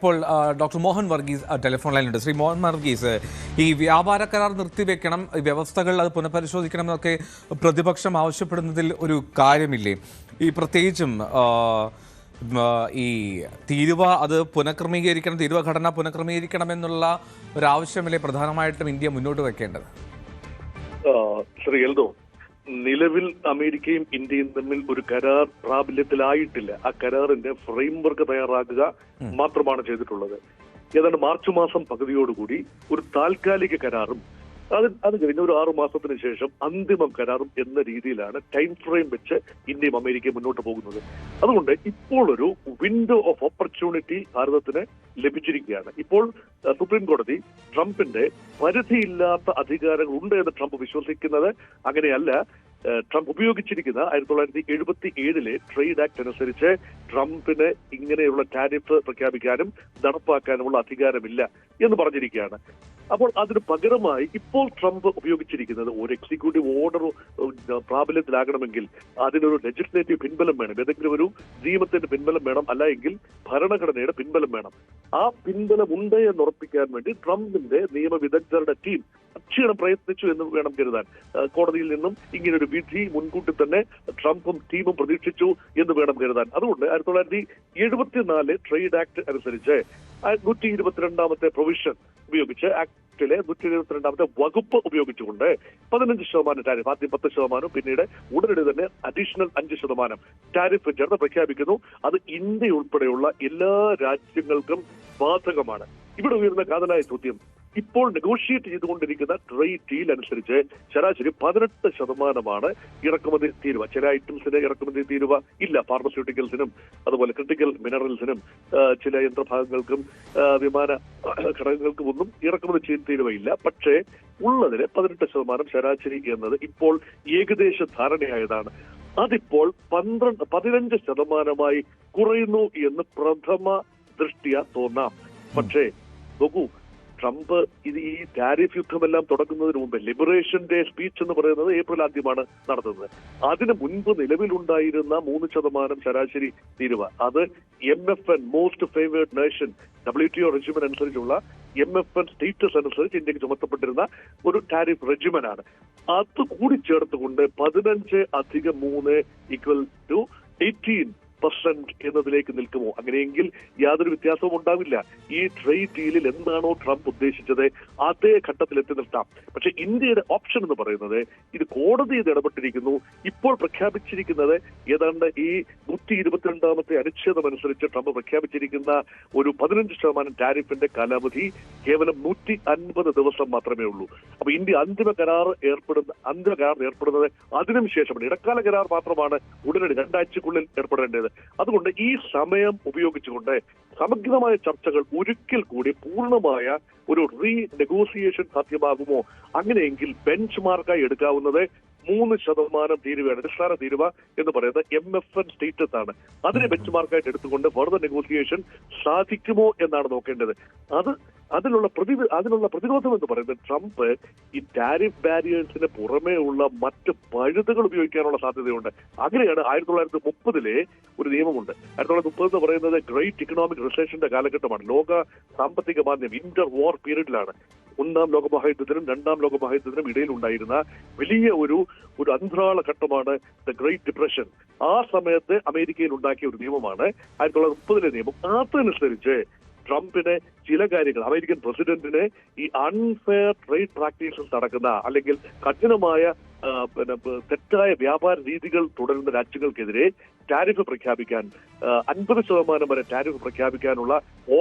ഇപ്പോൾ doctor Mohan Varghese telephone ലൈനിലുണ്ട്. Shri Mohan Varghese, ഈ വ്യാപാര കരാർ നിർത്തിവെക്കണം, വ്യവസ്ഥകൾ അത് പുനഃപരിശോധിക്കണം എന്നൊക്കെ പ്രതിപക്ഷം ആവശ്യപ്പെടുന്നതിൽ ഒരു കാര്യമില്ലേ? ഈ പ്രത്യേകിച്ചും ഈ തീരുവ അത് പുനഃക്രമീകരിക്കണം, തീരുവ ഘടന പുനഃക്രമീകരിക്കണം എന്നുള്ള ഒരാവശ്യമല്ലേ പ്രധാനമായിട്ടും ഇന്ത്യ മുന്നോട്ട് വെക്കേണ്ടത്? ശ്രീ എൽദോ, നിലവിൽ അമേരിക്കയും ഇന്ത്യയും തമ്മിൽ ഒരു കരാർ പ്രാബല്യത്തിലായിട്ടില്ല. ആ കരാറിന്റെ ഫ്രെയിംവർക്ക് തയ്യാറാക്കുക മാത്രമാണ് ചെയ്തിട്ടുള്ളത്. ഏതാണ്ട് മാർച്ച് മാസം പകുതിയോടുകൂടി ഒരു താൽക്കാലിക കരാറും അത് കഴിഞ്ഞ ഒരു 6 മാസത്തിന് ശേഷം അന്തിമ കരാറും എന്ന രീതിയിലാണ് ടൈം ഫ്രെയിം വെച്ച് ഇന്ത്യയും അമേരിക്കയും മുന്നോട്ട് പോകുന്നത്. അതുകൊണ്ട് ഇപ്പോൾ ഒരു വിൻഡോ ഓഫ് ഓപ്പർച്യൂണിറ്റി ഭാരതത്തിന് ലഭിച്ചിരിക്കുകയാണ്. ഇപ്പോൾ സുപ്രീം കോടതി ട്രംപിന്റെ പരിധിയില്ലാത്ത അധികാരങ്ങൾ ഉണ്ട് എന്ന് ട്രംപ് വിശ്വസിക്കുന്നത് അങ്ങനെയല്ല. ട്രംപ് ഉപയോഗിച്ചിരിക്കുന്ന 1977 ട്രേഡ് ആക്ട് അനുസരിച്ച് ട്രംപിന് ഇങ്ങനെയുള്ള ടാരിഫ് പ്രഖ്യാപിക്കാനും നടപ്പാക്കാനുമുള്ള അധികാരമില്ല എന്ന് പറഞ്ഞിരിക്കുകയാണ്. അപ്പോൾ അതിന് പകരമായി ഇപ്പോൾ ട്രംപ് ഉപയോഗിച്ചിരിക്കുന്നത് ഒരു എക്സിക്യൂട്ടീവ് ഓർഡർ പ്രാബല്യത്തിലാകണമെങ്കിൽ അതിനൊരു ലെജിസ്ലേറ്റീവ് പിൻബലം വേണം, ഏതെങ്കിലും ഒരു നിയമത്തിന്റെ പിൻബലം വേണം, അല്ല എങ്കിൽ ഭരണഘടനയുടെ പിൻബലം വേണം. ആ പിൻബലം ഉണ്ട് എന്ന് ഉറപ്പിക്കാൻ വേണ്ടി ട്രംപിന്റെ നിയമവിദഗ്ധരുടെ ടീം അക്ഷീണം പ്രയത്നിച്ചു എന്ന് വേണം കരുതാൻ. കോടതിയിൽ നിന്നും ഇങ്ങനൊരു വിധി മുൻകൂട്ടി തന്നെ ട്രംപും ടീമും പ്രതീക്ഷിച്ചു എന്ന് വേണം കരുതാൻ. അതുകൊണ്ട് 1974 ട്രേഡ് ആക്ട് അനുസരിച്ച് 122ാമത്തെ പ്രൊവിഷൻ ഉപയോഗിച്ച് ആക്ടിലെ 122ാമത്തെ വകുപ്പ് ഉപയോഗിച്ചുകൊണ്ട് 15% ടാരിഫ്, ആദ്യം 10%, പിന്നീട് ഉടനടി തന്നെ അഡീഷണൽ 5% ടാരിഫ് ചേർന്ന് പ്രഖ്യാപിക്കുന്നു. അത് ഇന്ത്യ ഉൾപ്പെടെയുള്ള എല്ലാ രാജ്യങ്ങൾക്കും ബാധകമാണ്. ഇവിടെ ഉയർന്ന കാതലായ ചോദ്യം, ഇപ്പോൾ നെഗോഷിയേറ്റ് ചെയ്തുകൊണ്ടിരിക്കുന്ന ട്രേഡ് ഡീൽ അനുസരിച്ച് ശരാശരി 18% ഇറക്കുമതി തീരുവ. ചില ഐറ്റംസിന് ഇറക്കുമതി തീരുവ ഇല്ല, ഫാർമസ്യൂട്ടിക്കൽസിനും അതുപോലെ ക്രിട്ടിക്കൽ മിനറൽസിനും ചില യന്ത്രഭാഗങ്ങൾക്കും വിമാന ഘടകങ്ങൾക്കും ഒന്നും ഇറക്കുമതി തീരുവയില്ല. പക്ഷേ ഉള്ളതിന് 18% ശരാശരി എന്നത് ഇപ്പോൾ ഏകദേശ ധാരണയായതാണ്. അതിപ്പോൾ 15% കുറയുന്നു എന്ന് പ്രഥമ ദൃഷ്ട്യ തോന്നാം. പക്ഷേ നോക്കൂ, ട്രംപ് ഈ ടാരിഫ് യുദ്ധമെല്ലാം തുടങ്ങുന്നതിന് മുമ്പ് ലിബറേഷൻ ഡേ സ്പീച്ച് എന്ന് പറയുന്നത് ഏപ്രിൽ ആദ്യമാണ് നടത്തുന്നത്. അതിന് മുൻപ് നിലവിലുണ്ടായിരുന്ന 3% ശരാശരി തീരുവ, അത് MFN most favoured nation WTO റെജിമൻ അനുസരിച്ചുള്ള MFN സ്റ്റേറ്റസ് അനുസരിച്ച് ഇന്ത്യക്ക് ചുമത്തപ്പെട്ടിരുന്ന ഒരു ടാരിഫ് റെജിമനാണ്. അത് കൂടി ചേർത്തുകൊണ്ട് 15 + 3 = 18% എന്നതിലേക്ക് നിൽക്കുമോ? അങ്ങനെയെങ്കിൽ യാതൊരു വ്യത്യാസവും ഉണ്ടാവില്ല. ഈ ട്രേഡ് ഡീലിൽ എന്താണോ ട്രംപ് ഉദ്ദേശിച്ചത് അതേ ഘട്ടത്തിൽ എത്തി നിർത്താം. പക്ഷെ ഇന്ത്യയുടെ ഓപ്ഷൻ എന്ന് പറയുന്നത് ഇത് കോടതി ഇടപെട്ടിരിക്കുന്നു. ഇപ്പോൾ പ്രഖ്യാപിച്ചിരിക്കുന്നത് ഏതാണ്ട് ഈ 122ാമത്തെ അനുച്ഛേദം അനുസരിച്ച് ട്രംപ് പ്രഖ്യാപിച്ചിരിക്കുന്ന ഒരു 15% ടാരിഫിന്റെ കാലാവധി കേവലം 150 ദിവസം മാത്രമേ ഉള്ളൂ. അപ്പൊ ഇന്ത്യ അന്തിമ കരാർ ഏർപ്പെടുന്നത് അതിനും ശേഷമാണ്. ഇടക്കാല കരാർ മാത്രമാണ് ഉടനടി 2 ആഴ്ചക്കുള്ളിൽ ഏർപ്പെടേണ്ടത്. അതുകൊണ്ട് ഈ സമയം ഉപയോഗിച്ചുകൊണ്ട് സമഗ്രമായ ചർച്ചകൾ ഒരിക്കൽ കൂടി പൂർണ്ണമായ ഒരു നെഗോസിയേഷൻ സാധ്യമാകുമോ? അങ്ങനെയെങ്കിൽ ബെഞ്ച് മാർക്കായി എടുക്കാവുന്നത് 3% തീരുവയാണ്. അടിസ്ഥാന തീരുവ എന്ന് പറയുന്നത് MFN സ്റ്റേറ്റസ് ആണ്. അതിനെ ബെഞ്ച് മാർക്കായിട്ട് എടുത്തുകൊണ്ട് ഫർദർ നെഗോസിയേഷൻ സാധിക്കുമോ എന്നാണ് നോക്കേണ്ടത്. അതിനുള്ള പ്രതിരോധം എന്ന് പറയുന്നത് ട്രംപ് ഈ ടാരിഫ് ബാരിയേഴ്സിന് പുറമേ ഉള്ള മറ്റ് പഴുതുകൾ ഉപയോഗിക്കാനുള്ള സാധ്യതയുണ്ട്. അങ്ങനെയാണ് 1930 ഒരു നിയമമുണ്ട്. 1930 എന്ന് പറയുന്നത് ഗ്രേറ്റ് ഇക്കണോമിക് റിസഷന്റെ കാലഘട്ടമാണ്. ലോക സാമ്പത്തിക മാന്ദ്യം ഇന്റർ വാർ പീരീഡിലാണ്. 1ാം ലോകമഹായുദ്ധത്തിനും 2ാം ലോകമഹായുദ്ധത്തിനും ഇടയിൽ ഉണ്ടായിരുന്ന വലിയ ഒരു അന്ത്രാള ഘട്ടമാണ് ദ ഗ്രേറ്റ് ഡിപ്രഷൻ. ആ സമയത്ത് അമേരിക്കയിൽ ഉണ്ടാക്കിയ ഒരു നിയമമാണ് 1930 നിയമം. അതനുസരിച്ച് ട്രംപിന് ചില കാര്യങ്ങൾ, അമേരിക്കൻ പ്രസിഡന്റിന് ഈ അൺഫെയർ ട്രേഡ് പ്രാക്ടീസസ് നടക്കുന്ന അല്ലെങ്കിൽ കഠിനമായ തെറ്റായ വ്യാപാര രീതികൾ തുടരുന്ന രാജ്യങ്ങൾക്കെതിരെ ടാരിഫ് പ്രഖ്യാപിക്കാൻ 50% വരെ ടാരിഫ് പ്രഖ്യാപിക്കാനുള്ള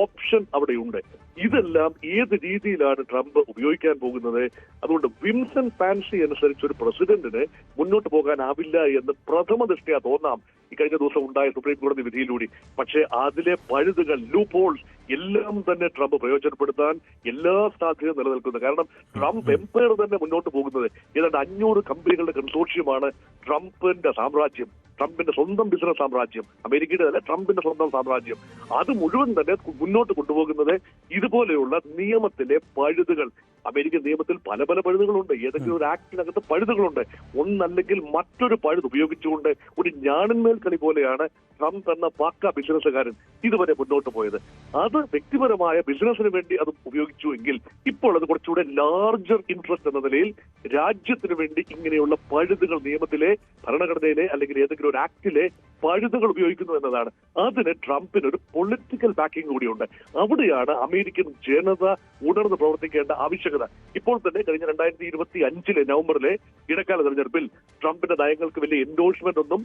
ഓപ്ഷൻ അവിടെയുണ്ട്. ഇതെല്ലാം ഏത് രീതിയിലാണ് ട്രംപ് ഉപയോഗിക്കാൻ പോകുന്നത്? അതുകൊണ്ട് വിംസൺ ഫാൻസി അനുസരിച്ച് ഒരു പ്രസിഡന്റിന് മുന്നോട്ട് പോകാനാവില്ല എന്ന് പ്രഥമ ദൃഷ്ട്യാ തോന്നാം ഈ കഴിഞ്ഞ ദിവസം ഉണ്ടായ സുപ്രീം കോടതി വിധിയിലൂടെ. പക്ഷേ അതിലെ പഴുതുകൾ, ലൂപ്പ് ഹോൾസ് എല്ലാം തന്നെ ട്രംപ് പ്രയോജനപ്പെടുത്താൻ എല്ലാ സാധ്യതയും നിലനിൽക്കുന്നത്. കാരണം ട്രംപ് എംപയർ തന്നെ മുന്നോട്ട് പോകുന്നത് ഏതാണ്ട് 500 കമ്പനികളുടെ കൺസോർഷ്യമാണ് ട്രംപിന്റെ സാമ്രാജ്യം. ട്രംപിന്റെ സ്വന്തം ബിസിനസ് സാമ്രാജ്യം, അമേരിക്കയുടെ അല്ല ട്രംപിന്റെ സ്വന്തം സാമ്രാജ്യം, അത് മുഴുവൻ തന്നെ മുന്നോട്ട് കൊണ്ടുപോകുന്നത് ഇതുപോലെയുള്ള നിയമത്തിലെ പഴുതുകൾ. അമേരിക്കൻ നിയമത്തിൽ പല പല പഴുതുകളുണ്ട്. ഏതെങ്കിലും ഒരു ആക്ടിനകത്ത് പഴുതുകളുണ്ട്. ഒന്നല്ലെങ്കിൽ മറ്റൊരു പഴുത് ഉപയോഗിച്ചുകൊണ്ട് ഒരു ഞാണിന്മേൽ കളി പോലെയാണ് ട്രംപ് എന്ന പാക്ക ബിസിനസ്സുകാരൻ ഇതുവരെ മുന്നോട്ട് പോയത്. അത് വ്യക്തിപരമായ ബിസിനസിന് വേണ്ടി അത് ഉപയോഗിച്ചു എങ്കിൽ ഇപ്പോൾ അത് കുറച്ചുകൂടെ ലാർജർ ഇൻട്രസ്റ്റ് എന്ന നിലയിൽ രാജ്യത്തിന് വേണ്ടി ഇങ്ങനെയുള്ള പഴുതുകൾ നിയമത്തിലെ, ഭരണഘടനയിലെ അല്ലെങ്കിൽ ഏതെങ്കിലും ഒരു ആക്ടിലെ പഴുതുകൾ ഉപയോഗിക്കുന്നു എന്നതാണ്. അതിന് ട്രംപിന് ഒരു പൊളിറ്റിക്കൽ ബാക്കിംഗ് കൂടിയുണ്ട്. അവിടെയാണ് അമേരിക്കൻ ജനത ഉണർന്ന് പ്രവർത്തിക്കേണ്ട ആവശ്യകത. ഇപ്പോൾ തന്നെ കഴിഞ്ഞ 2025 നവംബറിലെ ഇടക്കാല തെരഞ്ഞെടുപ്പിൽ ട്രംപിന്റെ നയങ്ങൾക്ക് വലിയ എൻഡോഴ്സ്മെന്റ് ഒന്നും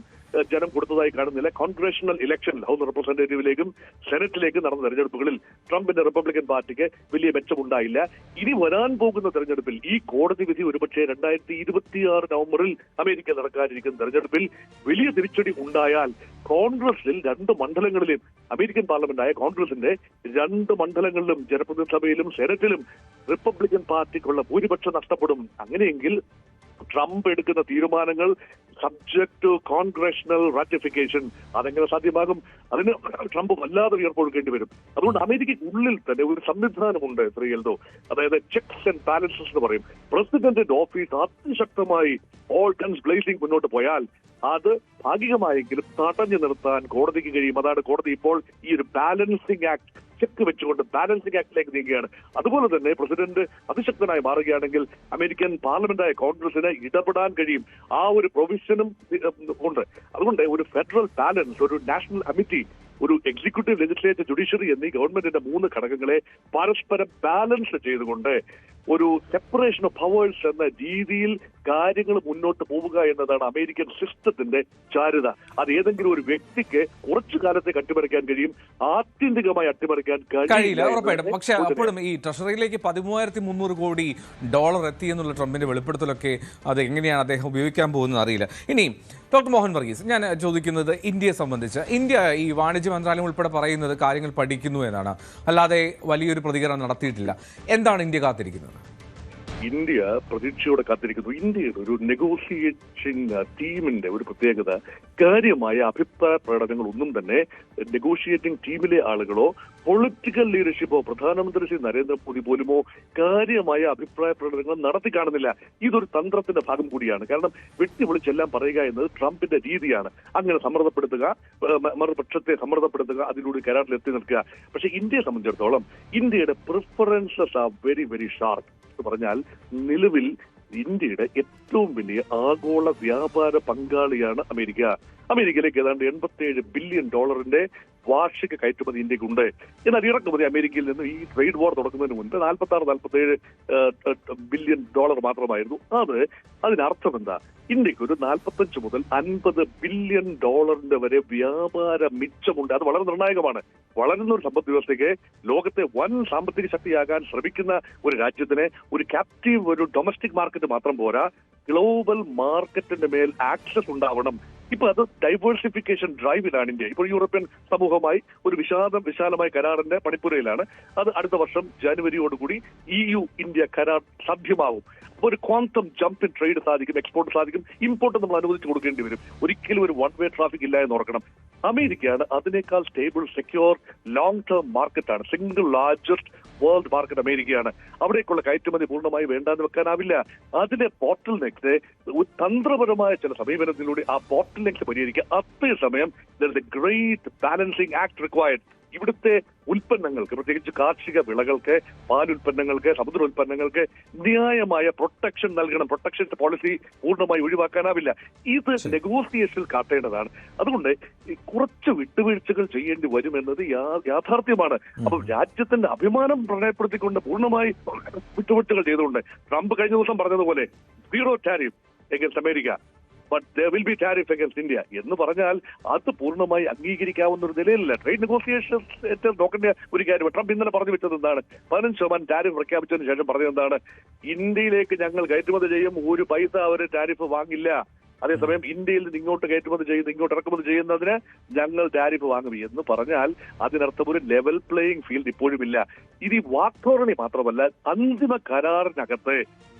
ജനം കൊടുത്തതായി കാണുന്നില്ല. കോൺഗ്രഷണൽ ഇലക്ഷൻ ഹൗസ് റെപ്രസെന്റേറ്റീവിലേക്കും സെനറ്റിലേക്കും നടന്ന തെരഞ്ഞെടുപ്പുകളിൽ ട്രംപിന്റെ റിപ്പബ്ലിക്കൻ പാർട്ടിക്ക് വലിയ മെച്ചമുണ്ടായില്ല. ഇനി വരാൻ പോകുന്ന തെരഞ്ഞെടുപ്പിൽ ഈ കോടതി വിധി ഒരുപക്ഷെ 2026 നവംബറിൽ അമേരിക്ക നടക്കാനിരിക്കുന്ന തെരഞ്ഞെടുപ്പിൽ വലിയ തിരിച്ചടി ഉണ്ടായാൽ കോൺഗ്രസിൽ 2 മണ്ഡലങ്ങളിലും, അമേരിക്കൻ പാർലമെന്റായ കോൺഗ്രസിന്റെ 2 മണ്ഡലങ്ങളിലും ജനപ്രതിനിധി സഭയിലും സെനറ്റിലും റിപ്പബ്ലിക്കൻ പാർട്ടിക്കുള്ള ഭൂരിപക്ഷം നഷ്ടപ്പെടും. അങ്ങനെയെങ്കിൽ ട്രംപ് എടുക്കുന്ന തീരുമാനങ്ങൾ സബ്ജക്ട് ടു കോൺഗ്രഷണൽ റാറ്റിഫിക്കേഷൻ, അതെങ്ങനെ സാധ്യമാകും? അതിന് ട്രംപ് വല്ലാതെ ഉയർപ്പൊടുക്കേണ്ടി വരും. അതുകൊണ്ട് അമേരിക്കയ്ക്കുള്ളിൽ തന്നെ ഒരു സംവിധാനമുണ്ട് ശ്രീയൽദോ, അതായത് ചെക്സ് ആൻഡ് ബാലൻസസ് എന്ന് പറയും. പ്രസിഡന്റിന്റെ ഓഫീസ് അതിശക്തമായി ഓൾ ഗൺസ് ബ്ലേസിംഗ് മുന്നോട്ട് പോയാൽ അത് ഭാഗികമായെങ്കിലും തടഞ്ഞു നിർത്താൻ കോടതിക്ക് കഴിയും. അതാണ് കോടതി ഇപ്പോൾ ഈ ഒരു ബാലൻസിംഗ് ആക്ട് ചെക്ക് വെച്ചുകൊണ്ട് ബാലൻസിംഗ് ആക്ടിലേക്ക് നീങ്ങുകയാണ്. അതുപോലെ തന്നെ പ്രസിഡന്റ് അതിശക്തനായി മാറുകയാണെങ്കിൽ അമേരിക്കൻ പാർലമെന്റായ കോൺഗ്രസിന് ഇടപെടാൻ കഴിയും. ആ ഒരു പ്രൊവിഷനും ഉണ്ട്. അതുകൊണ്ട് ഒരു ഫെഡറൽ ബാലൻസ്, ഒരു നാഷണൽ അമിറ്റി, ഒരു എക്സിക്യൂട്ടീവ്, ലെജിസ്ലേച്ചർ, ജുഡീഷ്യറി എന്നീ ഗവൺമെന്റിന്റെ 3 ഘടകങ്ങളെ പരസ്പരം ബാലൻസ് ചെയ്തുകൊണ്ട് ഒരു സെപ്പറേഷൻ ഓഫ് പവേഴ്സ് എന്ന രീതിയിൽ കാര്യങ്ങൾ മുന്നോട്ട് പോവുക എന്നതാണ് അമേരിക്കൻ സിസ്റ്റത്തിന്റെ ചാരുത. അത് ഏതെങ്കിലും ഒരു വ്യക്തിക്ക് കുറച്ചു കാലത്തേക്ക് അട്ടിമറിക്കാൻ കഴിയും, ആത്യന്തികമായി അട്ടിമറിക്കാൻ കഴിയില്ല, ഉറപ്പായിട്ടും. പക്ഷെ അപ്പോഴും ഈ ട്രഷറിയിലേക്ക് 13,300 കോടി ഡോളർ എത്തി എന്നുള്ള ട്രംപിന്റെ വെളിപ്പെടുത്തലൊക്കെ അത് എങ്ങനെയാണ് അദ്ദേഹം ഉപയോഗിക്കാൻ പോകുന്നത് അറിയില്ല. ഇനി ഡോക്ടർ മോഹൻ വർഗീസ്, ഞാൻ ചോദിക്കുന്നത് ഇന്ത്യയെ സംബന്ധിച്ച്. ഇന്ത്യ ഈ വാണിജ്യ മന്ത്രാലയം ഉൾപ്പെടെ പറയുന്നത് കാര്യങ്ങൾ പഠിക്കുന്നു എന്നാണ്, അല്ലാതെ വലിയൊരു പ്രതികരണം നടത്തിയിട്ടില്ല. എന്താണ് ഇന്ത്യ കാത്തിരിക്കുന്നത്? ഇന്ത്യ പ്രതീക്ഷയോടെ കാത്തിരിക്കുന്നു. ഇന്ത്യയുടെ ഒരു നെഗോഷിയേറ്റിംഗ് ടീമിന്റെ ഒരു പ്രത്യേകത, കാര്യമായ അഭിപ്രായ പ്രകടനങ്ങൾ ഒന്നും തന്നെ നെഗോഷിയേറ്റിംഗ് ടീമിലെ ആളുകളോ പൊളിറ്റിക്കൽ ലീഡർഷിപ്പോ പ്രധാനമന്ത്രി ശ്രീ നരേന്ദ്രമോദി പോലുമോ കാര്യമായ അഭിപ്രായ പ്രകടനങ്ങൾ നടത്തി കാണുന്നില്ല. ഇതൊരു തന്ത്രത്തിന്റെ ഭാഗം കൂടിയാണ്. കാരണം വെട്ടി വിളിച്ചെല്ലാം പറയുക എന്നത് ട്രംപിന്റെ രീതിയാണ്. അങ്ങനെ സമ്മർദ്ദപ്പെടുത്തുക, മറുപക്ഷത്തെ സമ്മർദ്ദപ്പെടുത്തുക, അതിലൂടെ കരാറിൽ എത്തി നിൽക്കുക. പക്ഷെ ഇന്ത്യയെ സംബന്ധിച്ചിടത്തോളം ഇന്ത്യയുടെ preferences are very very sharp. എന്ന് പറഞ്ഞാൽ നിലവിൽ ഇന്ത്യയുടെ ഏറ്റവും വലിയ ആഗോള വ്യാപാര പങ്കാളിയാണ് അമേരിക്ക. അമേരിക്കയിലേക്ക് ഏതാണ്ട് $87 ബില്യൺ വാർഷിക കയറ്റുമതി ഇന്ത്യക്കുണ്ട്. എന്നാൽ ഇറക്കുമതി അമേരിക്കയിൽ നിന്ന് ഈ ട്രേഡ് വാർ തുടങ്ങുന്നതിന് മുൻപ് 46-47 ബില്യൺ മാത്രമായിരുന്നു. അതിനർത്ഥം എന്താ? ഇന്ത്യക്ക് ഒരു 45 മുതൽ 50 ബില്യൺ വരെ വ്യാപാര മിച്ചമുണ്ട്. അത് വളരെ നിർണായകമാണ്. വളരുന്ന ഒരു സമ്പദ് വ്യവസ്ഥയ്ക്ക്, ലോകത്തെ വൻ സാമ്പത്തിക ശക്തിയാകാൻ ശ്രമിക്കുന്ന ഒരു രാജ്യത്തിന് ഒരു ക്യാപ്റ്റീവ്, ഒരു ഡൊമസ്റ്റിക് മാർക്കറ്റ് മാത്രം പോരാ, ഗ്ലോബൽ മാർക്കറ്റിന്റെ മേൽ ആക്സസ് ഉണ്ടാവണം. ഇപ്പൊ അത് ഡൈവേഴ്സിഫിക്കേഷൻ ഡ്രൈവിലാണ് ഇന്ത്യ. ഇപ്പോൾ യൂറോപ്യൻ സമൂഹമായി ഒരു വിശാലമായ കരാറിന്റെ പണിപ്പുരയിലാണ്. അത് അടുത്ത വർഷം ജനുവരിയോടുകൂടി EU ഇന്ത്യ കരാർ സാധ്യമാവും. അപ്പോൾ ഒരു ക്വാന്തം ജംപ് ഇൻ ട്രേഡ് സാധിക്കും, എക്സ്പോർട്ട് സാധിക്കും, ഇമ്പോർട്ട് നമ്മൾ അനുവദിച്ചു കൊടുക്കേണ്ടി വരും. ഒരിക്കലും ഒരു വൺ വേ ട്രാഫിക് ഇല്ല എന്ന് ഓർക്കണം. അമേരിക്കയാണ് അതിനേക്കാൾ സ്റ്റേബിൾ, സെക്യൂർ, ലോങ് ടേം മാർക്കറ്റാണ്. സിംഗിൾ ലാർജസ്റ്റ് വേൾഡ് മാർക്കറ്റ് അമേരിക്കയാണ്. അവിടേക്കുള്ള കയറ്റുമതി പൂർണ്ണമായി വേണ്ടാന്ന് വെക്കാനാവില്ല. അതിലെ ബോട്ടിൽ നെക്സ് തന്ത്രപരമായ ചില സമീപനത്തിലൂടെ ആ ബോട്ടിൽ നെക്സ് പരിഹരിക്കുക. അതേസമയം ഗ്രേറ്റ് ബാലൻസിംഗ് ആക്ട് റിക്വയർഡ്. ഇവിടുത്തെ ഉൽപ്പന്നങ്ങൾക്ക്, പ്രത്യേകിച്ച് കാർഷിക വിളകൾക്ക്, പാലുൽപ്പന്നങ്ങൾക്ക്, സമുദ്രോൽപ്പന്നങ്ങൾക്ക് ന്യായമായ പ്രൊട്ടക്ഷൻ നൽകണം. പ്രൊട്ടക്ഷൻ പോളിസി പൂർണ്ണമായി ഒഴിവാക്കാനാവില്ല. ഇത് നെഗോസിയേഷനിൽ കാട്ടേണ്ടതാണ്. അതുകൊണ്ട് കുറച്ച് വിട്ടുവീഴ്ചകൾ ചെയ്യേണ്ടി വരുമെന്നത് യാഥാർത്ഥ്യമാണ്. അപ്പൊ രാജ്യത്തിന്റെ അഭിമാനം പ്രണയപ്പെടുത്തിക്കൊണ്ട് പൂർണ്ണമായി വിട്ടുവീഴ്ചകൾ ചെയ്തുകൊണ്ട് ട്രംപ് കഴിഞ്ഞ ദിവസം പറഞ്ഞതുപോലെ 0 tariff against America, but there will be tariff against India എന്ന് പറഞ്ഞാൽ അത് പൂർണ്ണമായി അംഗീകരിക്കാവുന്ന ഒരു നിലയിലല്ല. ട്രേഡ് നെഗോസിയേഷൻ നോക്കേണ്ട ഒരു കാര്യം. ട്രംപ് ഇന്നലെ പറഞ്ഞു വെച്ചത് എന്താണ്? 15% ടാരിഫ് പ്രഖ്യാപിച്ചതിന് ശേഷം പറഞ്ഞത് എന്താണ്? ഇന്ത്യയിലേക്ക് ഞങ്ങൾ കയറ്റുമതി ചെയ്യും, ഒരു പൈസ അവർ ടാരിഫ് വാങ്ങില്ല. അതേസമയം ഇന്ത്യയിൽ നിന്ന് ഇങ്ങോട്ട് കയറ്റുമതി ചെയ്യുന്ന, ഇങ്ങോട്ട് ഇറക്കുമതി ചെയ്യുന്നതിന് ഞങ്ങൾ ടാരിഫ് വാങ്ങും എന്ന് പറഞ്ഞാൽ അതിനർത്ഥം ഒരു ലെവൽ പ്ലേയിങ് ഫീൽഡ് ഇപ്പോഴുമില്ല. ഇത് വാക്തോരണി മാത്രമല്ല, അന്തിമ കരാറിനകത്ത്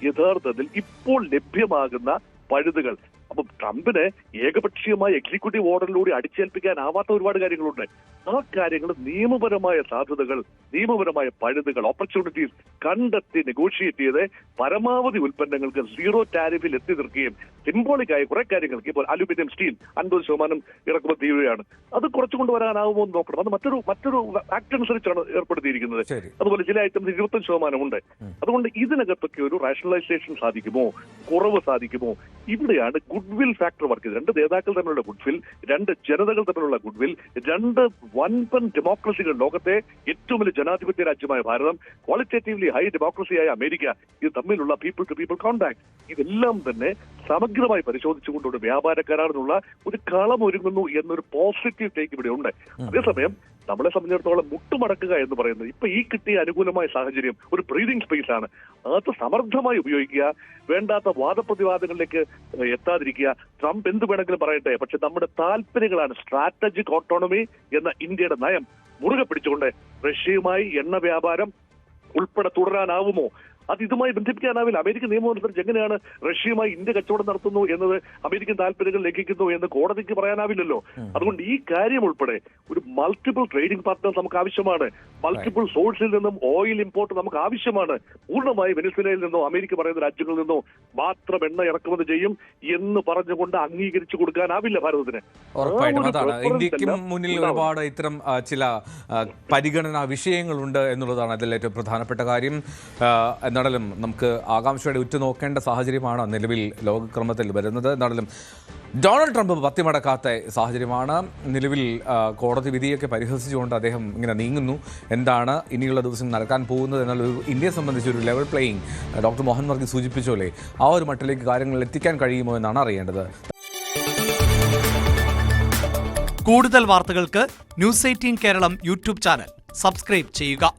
യഥാർത്ഥത്തിൽ ഇപ്പോൾ ലഭ്യമാകുന്ന പഴുതുകൾ, അപ്പം ട്രംപിന് ഏകപക്ഷീയമായ എക്സിക്യൂട്ടീവ് ഓർഡറിലൂടെ അടിച്ചേൽപ്പിക്കാനാവാത്ത ഒരുപാട് കാര്യങ്ങളുണ്ട്. ആ കാര്യങ്ങൾ നിയമപരമായ സാധ്യതകൾ, നിയമപരമായ പഴുതുകൾ, ഓപ്പർച്യൂണിറ്റീസ് കണ്ടെത്തി നെഗോഷിയേറ്റ് ചെയ്ത് പരമാവധി ഉൽപ്പന്നങ്ങൾക്ക് സീറോ ടാരിഫിൽ എത്തി നിർക്കുകയും സിംബോളിക്കായ കുറെ കാര്യങ്ങൾക്ക് ഇപ്പോൾ അലുമിനിയം, സ്റ്റീൽ 50% ഇറക്കുമതി ചെയ്യുകയാണ്. അത് കുറച്ചു കൊണ്ടുവരാനാവുമോ എന്ന് നോക്കണം. അത് മറ്റൊരു ആക്ട് അനുസരിച്ചാണ് ഏർപ്പെടുത്തിയിരിക്കുന്നത്. അതുപോലെ ചില ഐറ്റംസ് 25% ഉണ്ട്. അതുകൊണ്ട് ഇതിനകത്തൊക്കെ ഒരു റാഷണലൈസേഷൻ സാധിക്കുമോ, കുറവ് സാധിക്കുമോ? ഇവിടെയാണ് ഗുഡ്വിൽ ഫാക്ടർ വർക്ക് ചെയ്തത്. രണ്ട് നേതാക്കൾ തമ്മിലുള്ള ഗുഡ്വിൽ, രണ്ട് ജനതകൾ തമ്മിലുള്ള ഗുഡ്വിൽ, രണ്ട് വൻപൻ ഡെമോക്രസികൾ, ലോകത്തെ ഏറ്റവും വലിയ ജനാധിപത്യ രാജ്യമായ ഭാരതം, ക്വാളിറ്റേറ്റീവ്ലി ഹൈ ഡെമോക്രസിയായ അമേരിക്ക, ഇത് തമ്മിലുള്ള പീപ്പിൾ ടു പീപ്പിൾ കോൺടാക്ട്, ഇതെല്ലാം തന്നെ സമഗ്രമായി പരിശോധിച്ചുകൊണ്ടുള്ള വ്യാപാര കരാറിനുള്ള ഒരു കളം ഒരുങ്ങുന്നു എന്നൊരു പോസിറ്റീവ് ടേക്ക് ഇവിടെ ഉണ്ട്. അതേസമയം നമ്മളെ സംബന്ധിച്ചിടത്തോളം മുട്ടുമടക്കുക എന്ന് പറയുന്നത് ഇപ്പൊ ഈ കിട്ടിയ അനുകൂലമായ സാഹചര്യം ഒരു ബ്രീതിങ് സ്പേസ് ആണ്. അത് സമർത്ഥമായി ഉപയോഗിക്കുക, വേണ്ടാത്ത വാദപ്രതിവാദങ്ങളിലേക്ക് എത്താതിരിക്കുക. ട്രംപ് എന്ത് വേണമെങ്കിലും പറയട്ടെ, പക്ഷെ നമ്മുടെ താല്പര്യങ്ങളാണ് സ്ട്രാറ്റജിക് ഓട്ടോണമി എന്ന ഇന്ത്യയുടെ നയം മുറുകെ പിടിച്ചുകൊണ്ട് റഷ്യയുമായി എണ്ണ വ്യാപാരം ഉൾപ്പെടെ തുടരാനാവുമോ? അത് ഇതുമായി ബന്ധിപ്പിക്കാനാവില്ല. അമേരിക്കൻ നിയമം അനുസരിച്ച് എങ്ങനെയാണ് റഷ്യയുമായി ഇന്ത്യ കച്ചവടം നടത്തുന്നു എന്നത് അമേരിക്കൻ താല്പര്യങ്ങൾ ലംഘിക്കുന്നു എന്ന് കോടതിക്ക് പറയാനാവില്ലല്ലോ. അതുകൊണ്ട് ഈ കാര്യം ഉൾപ്പെടെ ഒരു മൾട്ടിപ്പിൾ ട്രേഡിംഗ് പാർട്ട്നേഴ്സ് നമുക്ക് ആവശ്യമാണ്. മൾട്ടിപ്പിൾ സോഴ്സിൽ നിന്നും ഓയിൽ ഇമ്പോർട്ട് നമുക്ക് ആവശ്യമാണ്. പൂർണ്ണമായി വെനസ്വേലയിൽ നിന്നോ അമേരിക്ക പറയുന്ന രാജ്യങ്ങളിൽ നിന്നോ മാത്രം എണ്ണ ഇറക്കുമതി ചെയ്യും എന്ന് പറഞ്ഞുകൊണ്ട് അംഗീകരിച്ചു കൊടുക്കാനാവില്ല ഭാരതത്തിന്. ഉറപ്പായിട്ടും അതാണ് ഇന്ത്യക്കും മുന്നിൽ ഒരുപാട് ഇത്തരം ചില പരിഗണനാ വിഷയങ്ങളുണ്ട് എന്നുള്ളതാണ് അതിൽ ഏറ്റവും പ്രധാനപ്പെട്ട കാര്യം. എന്നാലും നമുക്ക് ആകാംക്ഷയോടെ ഉറ്റുനോക്കേണ്ട സാഹചര്യമാണ് നിലവിൽ ലോകക്രമത്തിൽ വരുന്നത്. എന്നാലും ഡൊണാൾഡ് ട്രംപ് പത്തിമടക്കാത്ത സാഹചര്യമാണ് നിലവിൽ. കോടതി വിധിയൊക്കെ പരിഹസിച്ചുകൊണ്ട് അദ്ദേഹം ഇങ്ങനെ നീങ്ങുന്നു. എന്താണ് ഇനിയുള്ള ദിവസം നടക്കാൻ പോകുന്നത് എന്നാൽ ഇന്ത്യയെ സംബന്ധിച്ച് ഒരു level playing doctor Mohan Varghese സൂചിപ്പിച്ചോലെ ആ ഒരു മട്ടിലേക്ക് കാര്യങ്ങൾ എത്തിക്കാൻ കഴിയുമോ എന്നാണ് അറിയേണ്ടത്. കൂടുതൽ വാർത്തകൾക്ക് news 18 Keralam YouTube channel subscribe ചെയ്യുക.